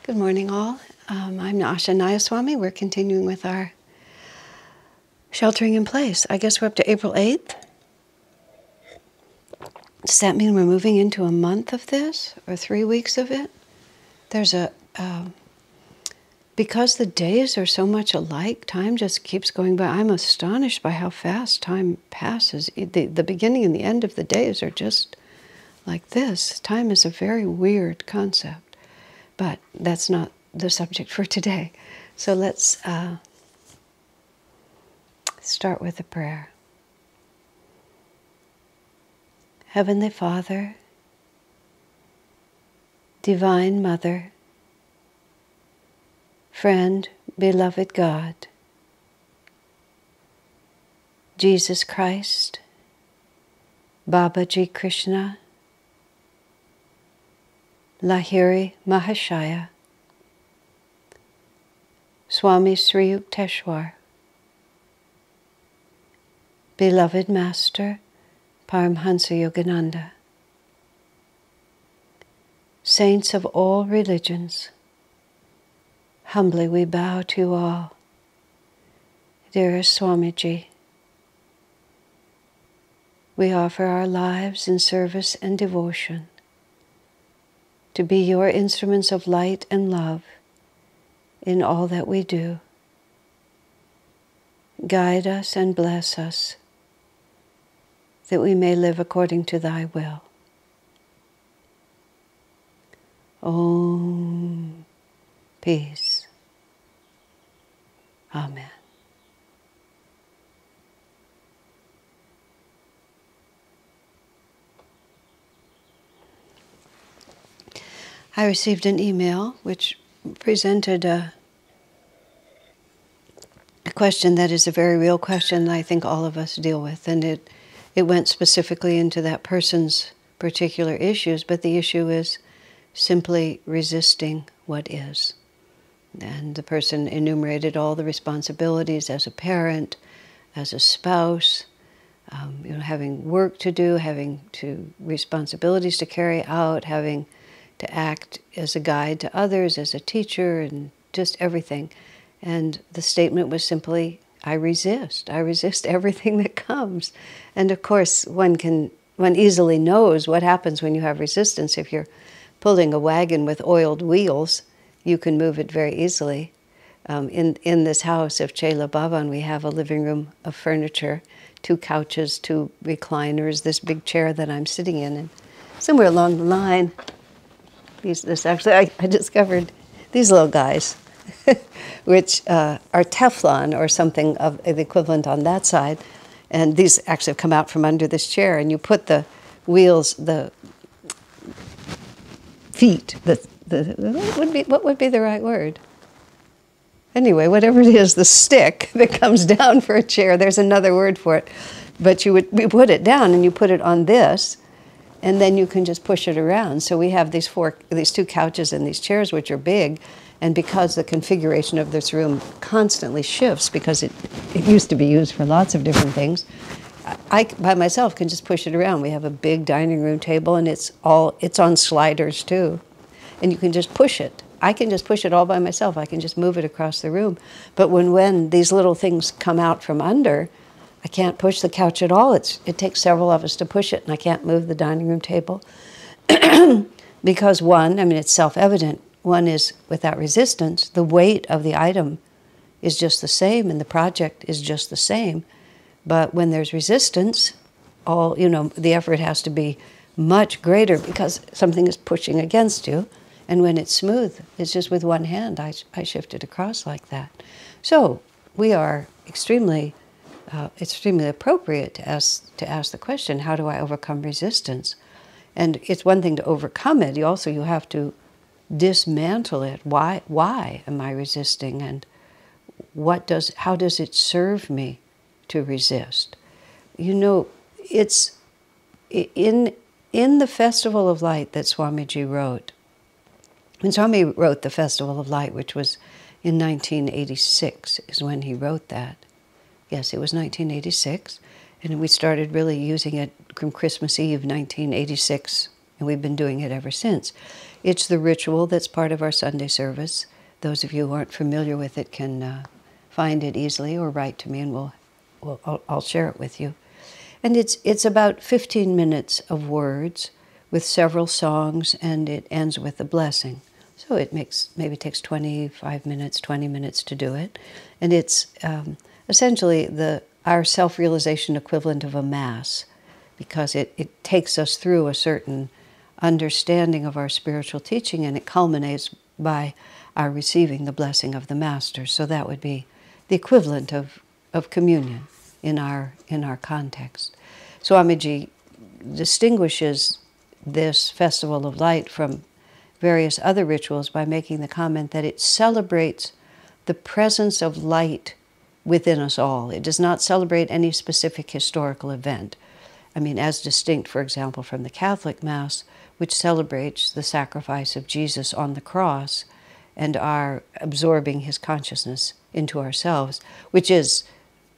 Good morning, all. I'm Asha Nayaswami. We're continuing with our sheltering in place. I guess we're up to April 8th. Does that mean we're moving into a month of this or 3 weeks of it? There's because the days are so much alike, time just keeps going by. I'm astonished by how fast time passes. The beginning and the end of the days are just like this. Time is a very weird concept. But that's not the subject for today. So let's start with a prayer. Heavenly Father, Divine Mother, friend, beloved God, Jesus Christ, Babaji Krishna, Lahiri Mahashaya, Swami Sri Yukteswar, beloved Master Paramhansa Yogananda, saints of all religions, humbly we bow to you all. Dearest Swamiji, we offer our lives in service and devotion to be your instruments of light and love in all that we do. Guide us and bless us, that we may live according to thy will. Om. Peace. Amen. I received an email which presented a question that is a very real question I think all of us deal with, and it went specifically into that person's particular issues, but the issue is simply resisting what is. And the person enumerated all the responsibilities as a parent, as a spouse, having work to do, having responsibilities to carry out, having to act as a guide to others, as a teacher, and just everything. And the statement was simply, I resist everything that comes. And of course, one easily knows what happens when you have resistance. If you're pulling a wagon with oiled wheels, you can move it very easily. In this house of Chela Bhavan, we have a living room of furniture, 2 couches, 2 recliners, this big chair that I'm sitting in. And somewhere along the line, I discovered these little guys, which are Teflon or something of the equivalent on that side. And these actually have come out from under this chair, and you put the wheels, the feet, what would be the right word? Anyway, whatever it is, the stick that comes down for a chair, there's another word for it. But you put it down and you put it on this, and then you can just push it around. So we have these 2 couches and these chairs, which are big, and because the configuration of this room constantly shifts, because it used to be used for lots of different things, I by myself can just push it around. We have a big dining room table, and it's on sliders too, and you can just push it. I can just push it all by myself. I can just move it across the room. But when these little things come out from under, I can't push the couch at all. It takes several of us to push it, and I can't move the dining room table. Because it's self-evident. One is without resistance. The weight of the item is just the same, and the project is just the same. But when there's resistance, the effort has to be much greater because something is pushing against you. And when it's smooth, it's just with one hand. I shift it across like that. So we are extremely appropriate to ask the question, how do I overcome resistance? And it's one thing to overcome it. You have to dismantle it. Why am I resisting? And how does it serve me to resist? It's in the Festival of Light that Swamiji wrote. When Swami wrote the Festival of Light, which was in 1986, is when he wrote that. Yes, it was 1986, and we started really using it from Christmas Eve 1986 and we've been doing it ever since. It's the ritual that's part of our Sunday service. Those of you who aren't familiar with it can find it easily or write to me, and I'll share it with you. And it's about 15 minutes of words with several songs, and it ends with a blessing. So it maybe takes 25 minutes, 20 minutes to do it. And it's essentially our self-realization equivalent of a Mass, because it takes us through a certain understanding of our spiritual teaching, and it culminates by our receiving the blessing of the Master. So that would be the equivalent of communion in our context. Swamiji distinguishes this Festival of Light from various other rituals by making the comment that it celebrates the presence of light within us all. It does not celebrate any specific historical event. I mean, as distinct, for example, from the Catholic Mass, which celebrates the sacrifice of Jesus on the cross and our absorbing his consciousness into ourselves, which is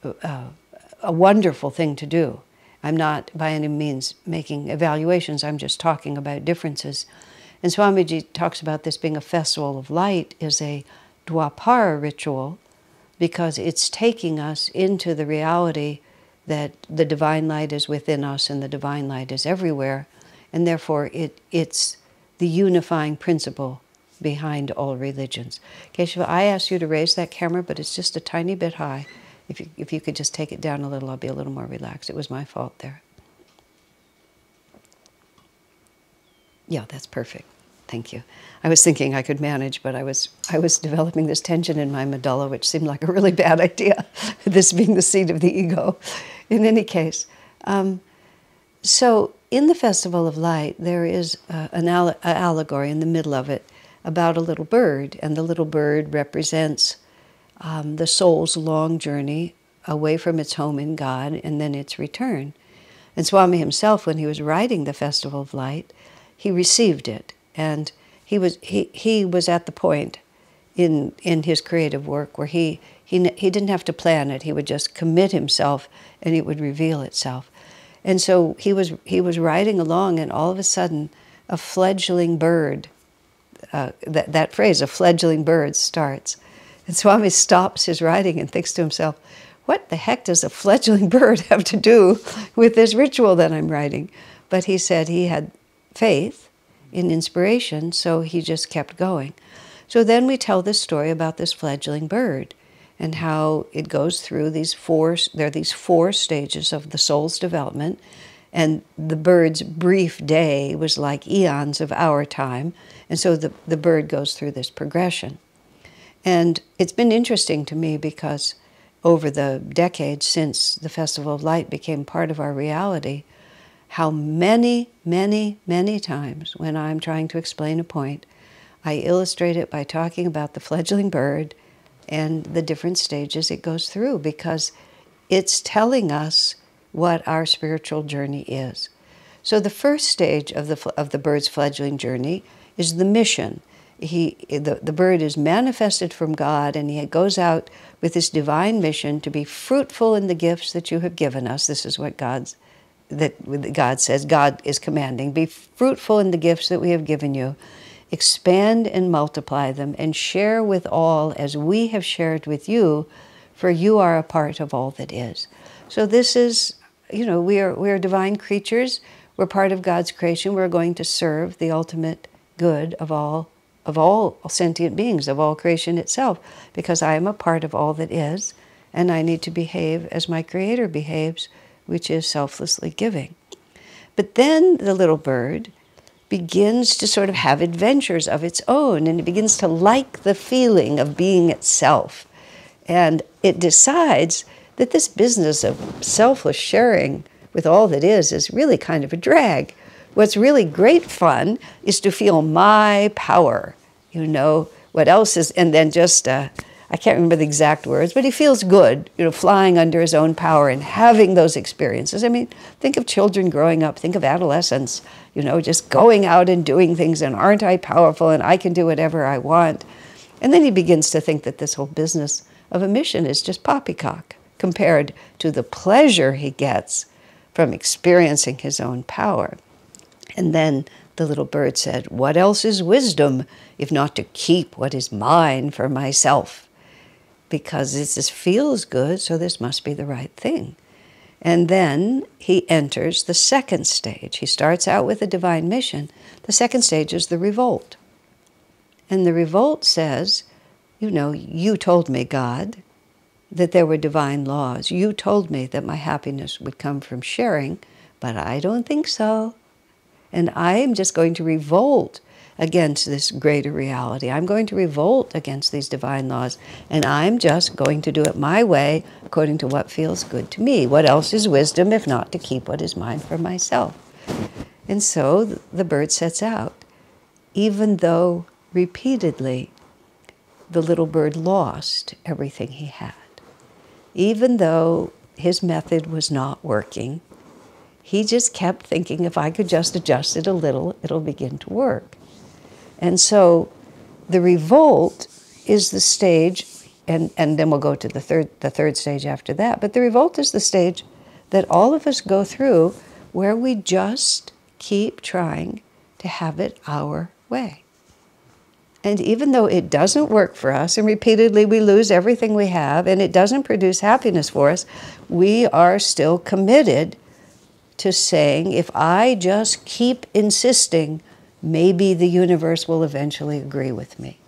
a wonderful thing to do. I'm not by any means making evaluations, I'm just talking about differences. And Swamiji talks about this being a festival of light is a Dwapara ritual, because it's taking us into the reality that the divine light is within us and the divine light is everywhere, and therefore it's the unifying principle behind all religions. Keshava, I asked you to raise that camera, but it's just a tiny bit high. If you could just take it down a little, I'll be a little more relaxed. It was my fault there. Yeah, that's perfect. Thank you. I was thinking I could manage, but I was developing this tension in my medulla, which seemed like a really bad idea, this being the seat of the ego. In any case, so in the Festival of Light, there is an allegory in the middle of it about a little bird, and the little bird represents the soul's long journey away from its home in God and then its return. And Swami himself, when he was writing the Festival of Light, he received it. And he was at the point in his creative work where he didn't have to plan it. He would just commit himself, and it would reveal itself. And so he was riding along, and all of a sudden, a fledgling bird, that phrase, a fledgling bird, starts. And Swami stops his riding and thinks to himself, what the heck does a fledgling bird have to do with this ritual that I'm writing? But he said he had faith in inspiration, so he just kept going. So then we tell this story about this fledgling bird and how it goes through there are these four stages of the soul's development, and the bird's brief day was like eons of our time, and so the bird goes through this progression. And it's been interesting to me because over the decades since the Festival of Light became part of our reality, how many, many, many times when I'm trying to explain a point, I illustrate it by talking about the fledgling bird and the different stages it goes through, because it's telling us what our spiritual journey is. So the first stage of the bird's fledgling journey is the mission. The bird is manifested from God, and he goes out with this divine mission to be fruitful in the gifts that you have given us. This is what God says. God is commanding, be fruitful in the gifts that we have given you. Expand and multiply them, and share with all as we have shared with you, for you are a part of all that is. So this is, we are divine creatures. We're part of God's creation. We're going to serve the ultimate good of all sentient beings, of all creation itself, because I am a part of all that is, and I need to behave as my Creator behaves, which is selflessly giving. But then the little bird begins to sort of have adventures of its own, and it begins to like the feeling of being itself. And it decides that this business of selfless sharing with all that is really kind of a drag. What's really great fun is to feel my power. What else is, and then just, I can't remember the exact words, but he feels good, flying under his own power and having those experiences. I mean, think of children growing up, think of adolescence, just going out and doing things, and aren't I powerful, and I can do whatever I want. And then he begins to think that this whole business of a mission is just poppycock compared to the pleasure he gets from experiencing his own power. And then The little bird said, "What else is wisdom if not to keep what is mine for myself? Because this feels good, so this must be the right thing." And then he enters the second stage. He starts out with a divine mission. The second stage is the revolt. And the revolt says, you told me, God, that there were divine laws. You told me that my happiness would come from sharing, but I don't think so. And I am just going to revolt against this greater reality. I'm going to revolt against these divine laws, and I'm just going to do it my way, according to what feels good to me. What else is wisdom if not to keep what is mine for myself? And so the bird sets out, even though repeatedly the little bird lost everything he had. Even though his method was not working, he just kept thinking, if I could just adjust it a little, it'll begin to work. And so the revolt is the stage, and then we'll go to the third stage after that, but the revolt is the stage that all of us go through where we just keep trying to have it our way. And even though it doesn't work for us, and repeatedly we lose everything we have, and it doesn't produce happiness for us, we are still committed to saying, if I just keep insisting, maybe the universe will eventually agree with me.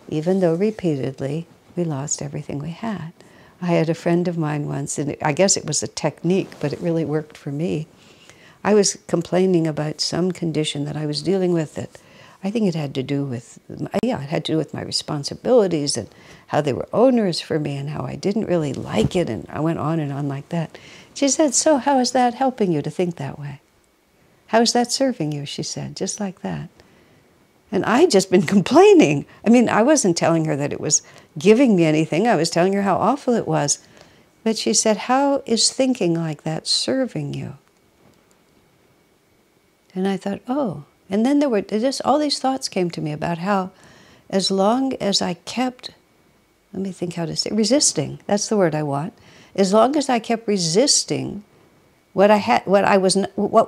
Even though repeatedly we lost everything we had. I had a friend of mine once, and I guess it was a technique, but it really worked for me. I was complaining about some condition that I was dealing with that I think it had to do with, my responsibilities and how they were onerous for me and how I didn't really like it, and I went on and on like that. She said, "So how is that helping you to think that way? How is that serving you?" She said, just like that. And I'd just been complaining. I mean, I wasn't telling her that it was giving me anything. I was telling her how awful it was. But she said, "How is thinking like that serving you?" And I thought, oh. And then there were just all these thoughts came to me about how, as long as I kept, let me think how to say, resisting. That's the word I want. As long as I kept resisting what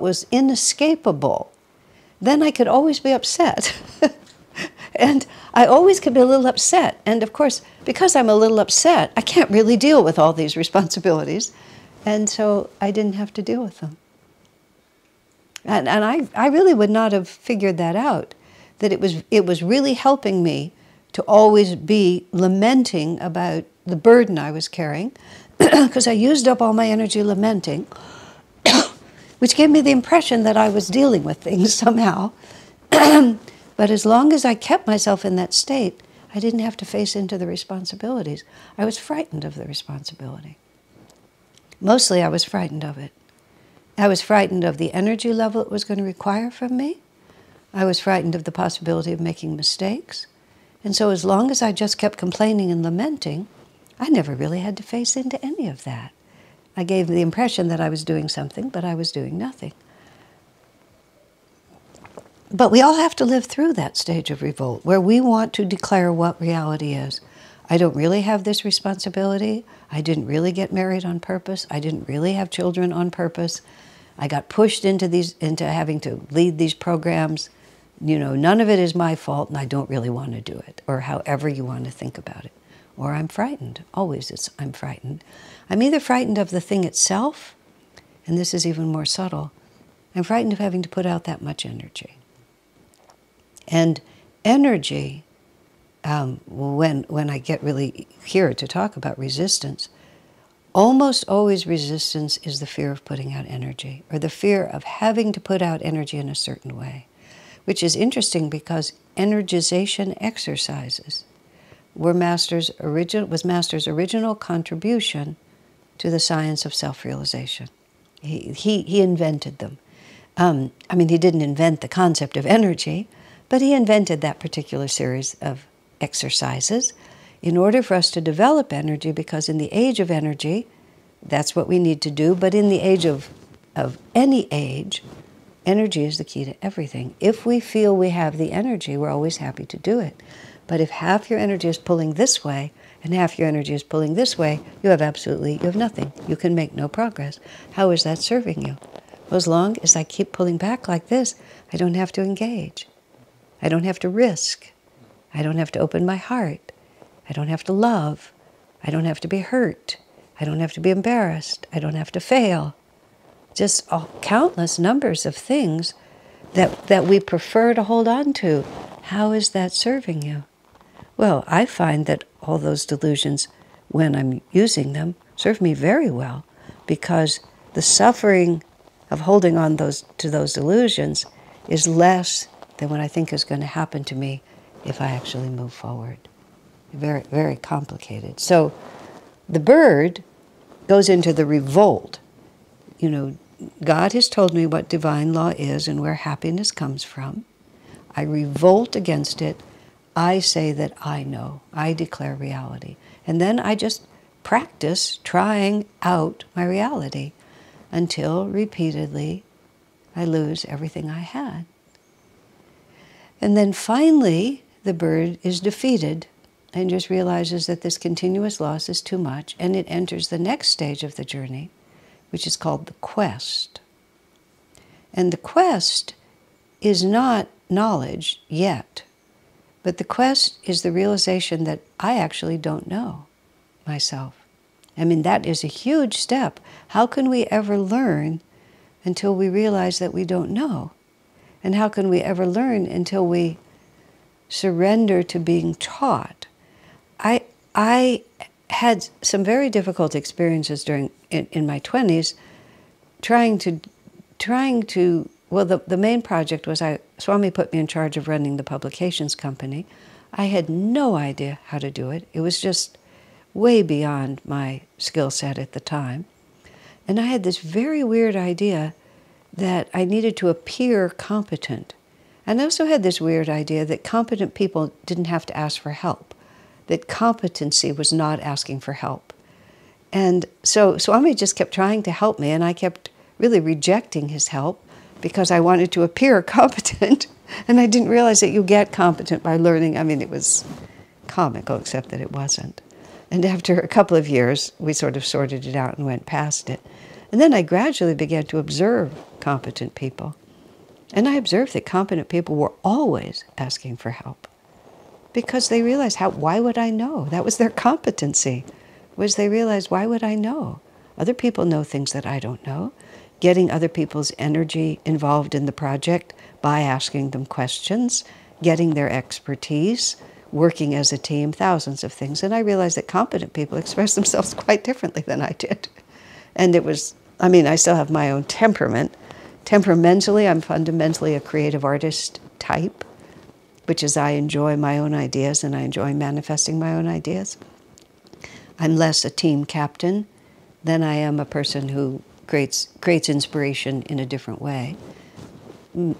was inescapable, then I could always be upset. And I always could be a little upset. And of course, because I'm a little upset, I can't really deal with all these responsibilities. And so I didn't have to deal with them. And I really would not have figured that out, that it was really helping me to always be lamenting about the burden I was carrying, because I used up all my energy lamenting, which gave me the impression that I was dealing with things somehow. But as long as I kept myself in that state, I didn't have to face into the responsibilities. I was frightened of the responsibility. Mostly I was frightened of it. I was frightened of the energy level it was going to require from me. I was frightened of the possibility of making mistakes. And so as long as I just kept complaining and lamenting, I never really had to face into any of that. I gave the impression that I was doing something, but I was doing nothing. But we all have to live through that stage of revolt, where we want to declare what reality is. I don't really have this responsibility. I didn't really get married on purpose. I didn't really have children on purpose. I got pushed into having to lead these programs. None of it is my fault, and I don't really want to do it, or however you want to think about it. Or I'm frightened. Always I'm frightened. I'm either frightened of the thing itself, and this is even more subtle. I'm frightened of having to put out that much energy. And energy, when I get really here to talk about resistance, almost always resistance is the fear of putting out energy, or the fear of having to put out energy in a certain way, which is interesting because energization exercises was Master's original contribution to the science of self-realization. He invented them. He didn't invent the concept of energy, but he invented that particular series of exercises in order for us to develop energy, because in the age of energy, that's what we need to do. But in the age of any age, energy is the key to everything. If we feel we have the energy, we're always happy to do it. But if half your energy is pulling this way and half your energy is pulling this way, you have nothing. You can make no progress. How is that serving you? Well, as long as I keep pulling back like this, I don't have to engage. I don't have to risk. I don't have to open my heart. I don't have to love. I don't have to be hurt. I don't have to be embarrassed. I don't have to fail. Just countless numbers of things that we prefer to hold on to. How is that serving you? Well, I find that all those delusions, when I'm using them, serve me very well, because the suffering of holding on to those delusions is less than what I think is going to happen to me if I actually move forward. Very, very complicated. So the bird goes into the revolt. You know, God has told me what divine law is and where happiness comes from. I revolt against it. I say that I know. I declare reality. And then I just practice trying out my reality until repeatedly I lose everything I had. And then finally, the bird is defeated and just realizes that this continuous loss is too much, and it enters the next stage of the journey, which is called the quest. And the quest is not knowledge yet, but the quest is the realization that I actually don't know myself. I mean, that is a huge step. How can we ever learn until we realize that we don't know? And how can we ever learn until we surrender to being taught? I had some very difficult experiences in my 20s trying to well, the main project was Swami put me in charge of running the publications company. I had no idea how to do it. It was just way beyond my skill set at the time. And I had this very weird idea that I needed to appear competent. And I also had this weird idea that competent people didn't have to ask for help, that competency was not asking for help. And so Swami just kept trying to help me, and I kept really rejecting his help because I wanted to appear competent. And I didn't realize that you get competent by learning. I mean, it was comical, except that it wasn't. And after a couple of years, we sort of sorted it out and went past it. And then I gradually began to observe competent people. And I observed that competent people were always asking for help because they realized, why would I know? That was their competency, was they realized, why would I know? Other people know things that I don't know. Getting other people's energy involved in the project by asking them questions, getting their expertise, working as a team, thousands of things. And I realized that competent people express themselves quite differently than I did. And it was, I mean, I still have my own temperament. Temperamentally, I'm fundamentally a creative artist type, which is I enjoy my own ideas and I enjoy manifesting my own ideas. I'm less a team captain than I am a person who creates inspiration in a different way.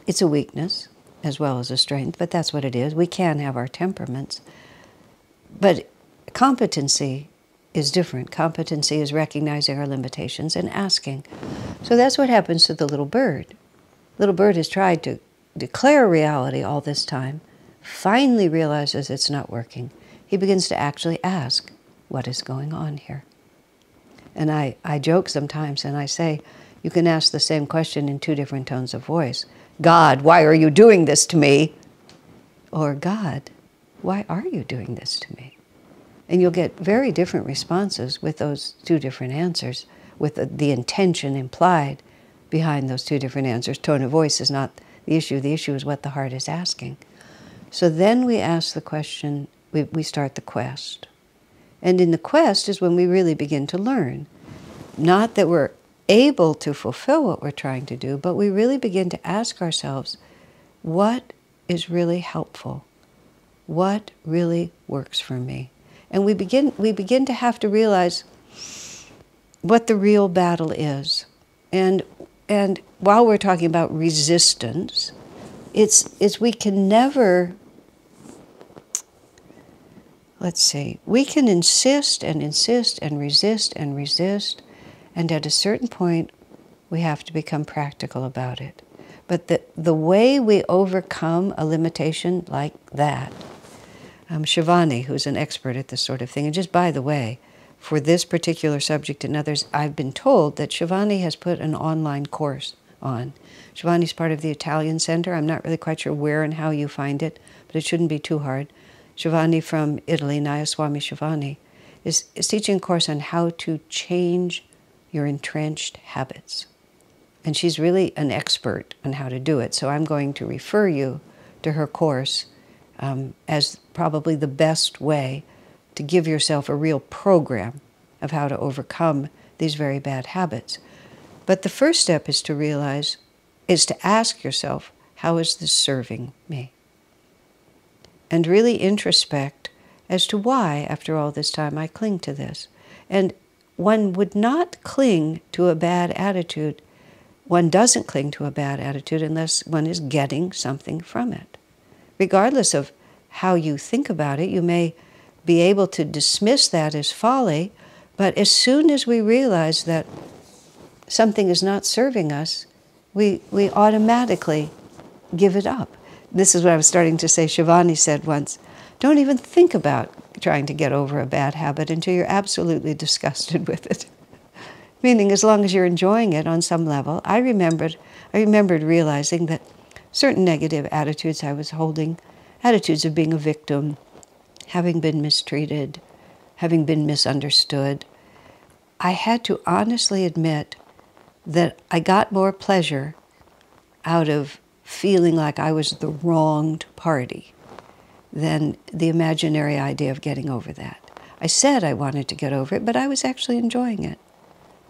It's a weakness as well as a strength, but that's what it is. We can have our temperaments. But competency is different. Competency is recognizing our limitations and asking. So that's what happens to the little bird. Little bird has tried to declare reality all this time, finally realizes it's not working. He begins to actually ask, what is going on here? And I joke sometimes and I say, you can ask the same question in two different tones of voice. God, why are you doing this to me? Or God, why are you doing this to me? And you'll get very different responses with those two different answers, with the intention implied behind those two different answers. Tone of voice is not the issue. The issue is what the heart is asking. So then we ask the question, we start the quest. And in the quest is when we really begin to learn. Not that we're able to fulfill what we're trying to do, but we really begin to ask ourselves, what is really helpful? What really works for me? And we begin to have to realize what the real battle is. And while we're talking about resistance, it's we can never, let's see, we can insist and insist and resist, and at a certain point we have to become practical about it. But the way we overcome a limitation like that, Shivani, who's an expert at this sort of thing, and just by the way, for this particular subject and others, I've been told that Shivani has put an online course on. Shivani's part of the Italian Center. I'm not really quite sure where and how you find it, but it shouldn't be too hard. Shivani from Italy, Nayaswami Shivani, is teaching a course on how to change your entrenched habits. And she's really an expert on how to do it. So I'm going to refer you to her course as probably the best way to give yourself a real program of how to overcome these very bad habits. But the first step is to ask yourself, how is this serving me? And really introspect as to why, after all this time, I cling to this. And one would not cling to a bad attitude. One doesn't cling to a bad attitude unless one is getting something from it. Regardless of how you think about it, you may be able to dismiss that as folly, but as soon as we realize that something is not serving us, we automatically give it up. This is what I was starting to say. Shivani said once, don't even think about trying to get over a bad habit until you're absolutely disgusted with it. Meaning, as long as you're enjoying it on some level. I remembered realizing that certain negative attitudes I was holding, attitudes of being a victim, having been mistreated, having been misunderstood, I had to honestly admit that I got more pleasure out of feeling like I was the wronged party than the imaginary idea of getting over that. I said I wanted to get over it, but I was actually enjoying it.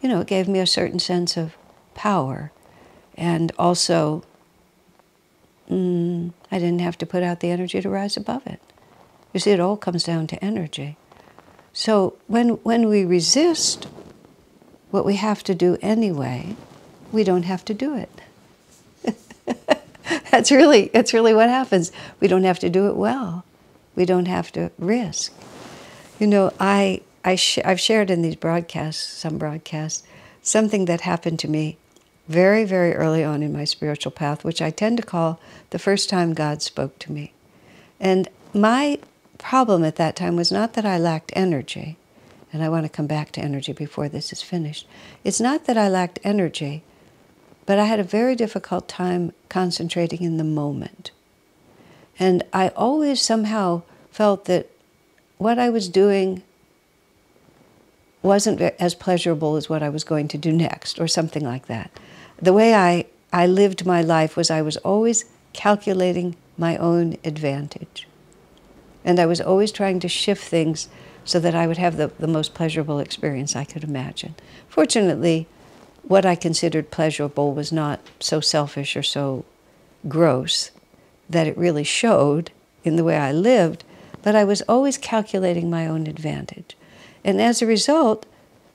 You know, it gave me a certain sense of power. And also, I didn't have to put out the energy to rise above it. You see, it all comes down to energy. So when we resist what we have to do anyway, we don't have to do it. That's really what happens. We don't have to do it well. We don't have to risk. You know, I've shared in these some broadcasts, something that happened to me very, very early on in my spiritual path, which I tend to call the first time God spoke to me. And my problem at that time was not that I lacked energy, and I want to come back to energy before this is finished. It's not that I lacked energy, but I had a very difficult time concentrating in the moment. And I always somehow felt that what I was doing wasn't as pleasurable as what I was going to do next, or something like that. The way I lived my life was I was always calculating my own advantage. And I was always trying to shift things so that I would have the most pleasurable experience I could imagine. Fortunately, what I considered pleasurable was not so selfish or so gross that it really showed in the way I lived, but I was always calculating my own advantage. And as a result,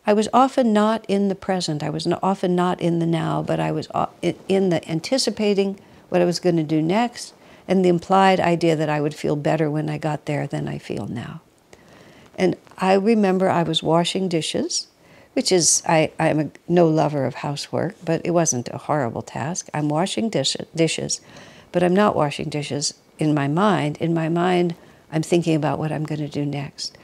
I was often not in the present. I was often not in the now, but I was in the anticipating what I was going to do next, and the implied idea that I would feel better when I got there than I feel now. And I remember I was washing dishes, which is, I'm no lover of housework, but it wasn't a horrible task. I'm washing dishes, but I'm not washing dishes in my mind. In my mind, I'm thinking about what I'm going to do next.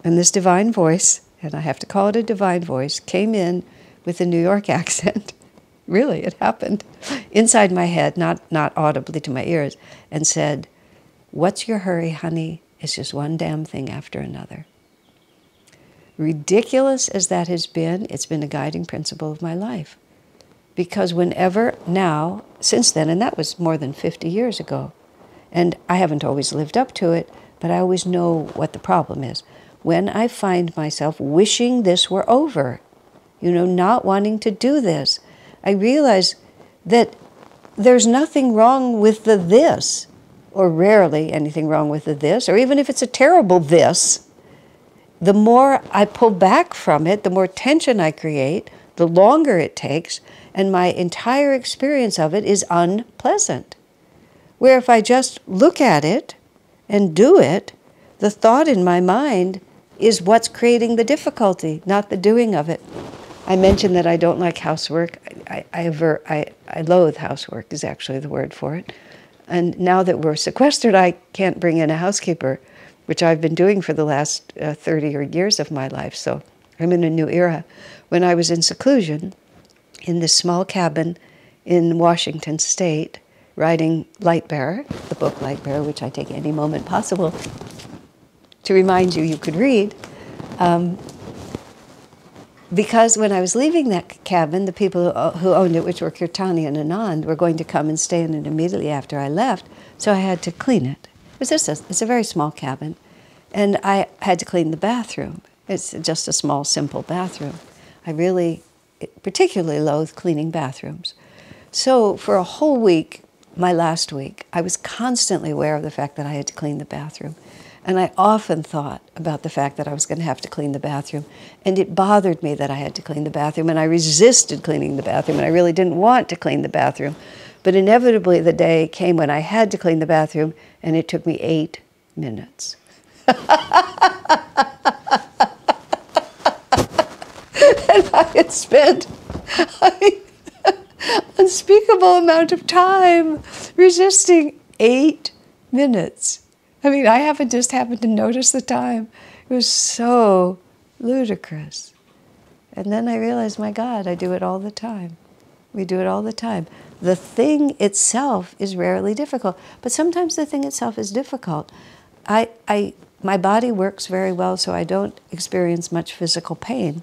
And this divine voice, and I have to call it a divine voice, came in with a New York accent. Really, it happened. Inside my head, not audibly to my ears, and said, "What's your hurry, honey? It's just one damn thing after another." Ridiculous as that has been, it's been a guiding principle of my life. Because whenever now, since then, and that was more than 50 years ago, and I haven't always lived up to it, but I always know what the problem is. When I find myself wishing this were over, you know, not wanting to do this, I realize that there's nothing wrong with the this, or rarely anything wrong with the this, or even if it's a terrible this, the more I pull back from it, the more tension I create, the longer it takes, and my entire experience of it is unpleasant. Where if I just look at it and do it, the thought in my mind is what's creating the difficulty, not the doing of it. I mentioned that I don't like housework. I loathe housework is actually the word for it. And now that we're sequestered, I can't bring in a housekeeper, which I've been doing for the last 30 years of my life. So I'm in a new era. When I was in seclusion, in this small cabin in Washington State, writing Light Bearer, the book Light Bearer, which I take any moment possible to remind you could read. Because when I was leaving that cabin, the people who owned it, which were Kirtani and Anand, were going to come and stay in it immediately after I left, so I had to clean it. It's a very small cabin, and I had to clean the bathroom. It's just a small, simple bathroom. I really particularly loathe cleaning bathrooms. So for a whole week, my last week, I was constantly aware of the fact that I had to clean the bathroom. And I often thought about the fact that I was going to have to clean the bathroom. And it bothered me that I had to clean the bathroom, and I resisted cleaning the bathroom, and I really didn't want to clean the bathroom. But inevitably the day came when I had to clean the bathroom, and it took me 8 minutes. And I had spent an unspeakable amount of time resisting 8 minutes. I mean, I haven't just happened to notice the time. It was so ludicrous. And then I realized, my God, I do it all the time. We do it all the time. The thing itself is rarely difficult, but sometimes the thing itself is difficult. My body works very well, so I don't experience much physical pain.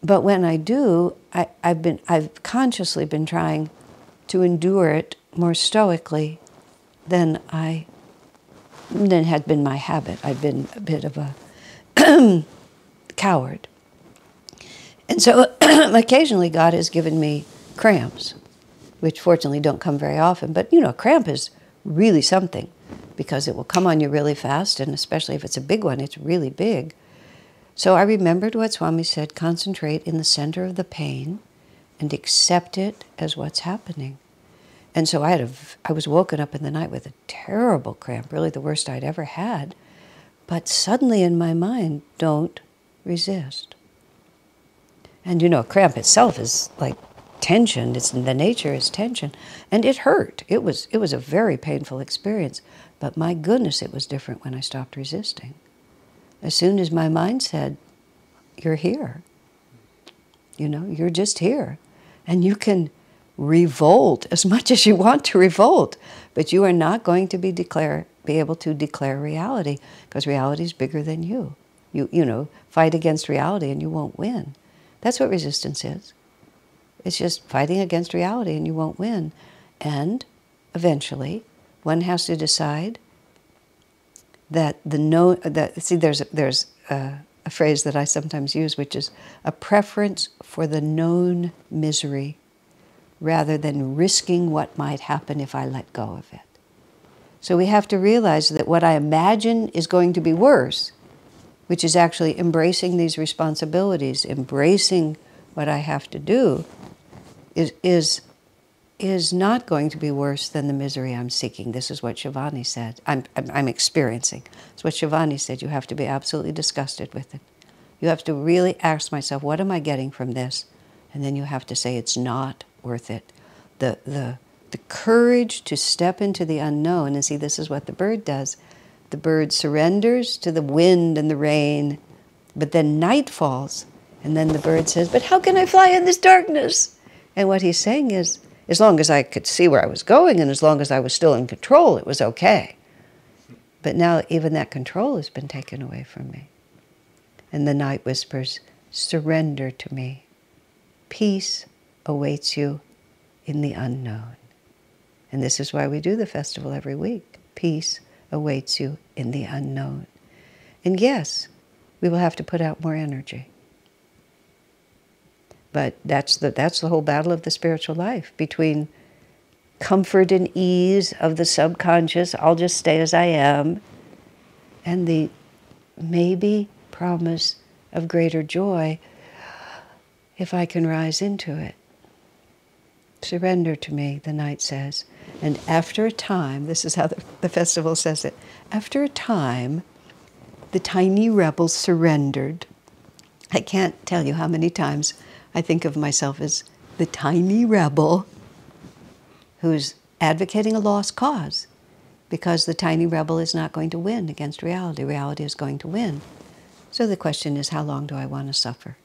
But when I do, I've consciously been trying to endure it more stoically than had been my habit. I've been a bit of a coward. And so occasionally God has given me cramps, which fortunately don't come very often. But, you know, a cramp is really something because it will come on you really fast, and especially if it's a big one, it's really big. So I remembered what Swami said, concentrate in the center of the pain and accept it as what's happening. And so I was woken up in the night with a terrible cramp, really the worst I'd ever had. But suddenly in my mind, don't resist. And you know, a cramp itself is like tension. The nature is tension. And it hurt. It was a very painful experience. But my goodness, it was different when I stopped resisting. As soon as my mind said, you're here. You know, you're just here. And you can revolt as much as you want to revolt, but you are not going to be able to declare reality, because reality is bigger than you. You know, fight against reality and you won't win. That's what resistance is. It's just fighting against reality and you won't win. And eventually, one has to decide that there's a phrase that I sometimes use, which is a preference for the known misery rather than risking what might happen if I let go of it. So we have to realize that what I imagine is going to be worse, which is actually embracing these responsibilities, embracing what I have to do, is not going to be worse than the misery I'm seeking. This is what Shivani said. I'm experiencing. It's what Shivani said. You have to be absolutely disgusted with it. You have to really ask myself, what am I getting from this? And then you have to say, it's not worth it. The courage to step into the unknown, and see, this is what the bird does. The bird surrenders to the wind and the rain, but then night falls, and then the bird says, but how can I fly in this darkness? And what he's saying is, as long as I could see where I was going and as long as I was still in control, it was okay. But now even that control has been taken away from me. And the night whispers, surrender to me. Peace awaits you in the unknown. And this is why we do the festival every week. Peace awaits you in the unknown. And yes, we will have to put out more energy. But that's the whole battle of the spiritual life, between comfort and ease of the subconscious, I'll just stay as I am, and the maybe promise of greater joy if I can rise into it. Surrender to me, the night says. And after a time, this is how the festival says it, after a time, the tiny rebel surrendered. I can't tell you how many times I think of myself as the tiny rebel who's advocating a lost cause, because the tiny rebel is not going to win against reality. Reality is going to win. So the question is, how long do I want to suffer?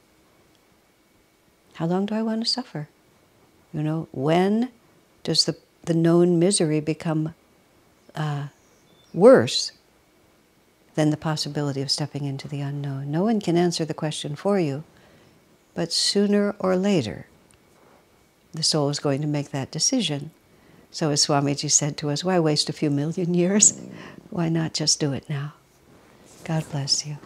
How long do I want to suffer? You know, when does the known misery become worse than the possibility of stepping into the unknown? No one can answer the question for you, but sooner or later, the soul is going to make that decision. So as Swamiji said to us, why waste a few million years? Why not just do it now? God bless you.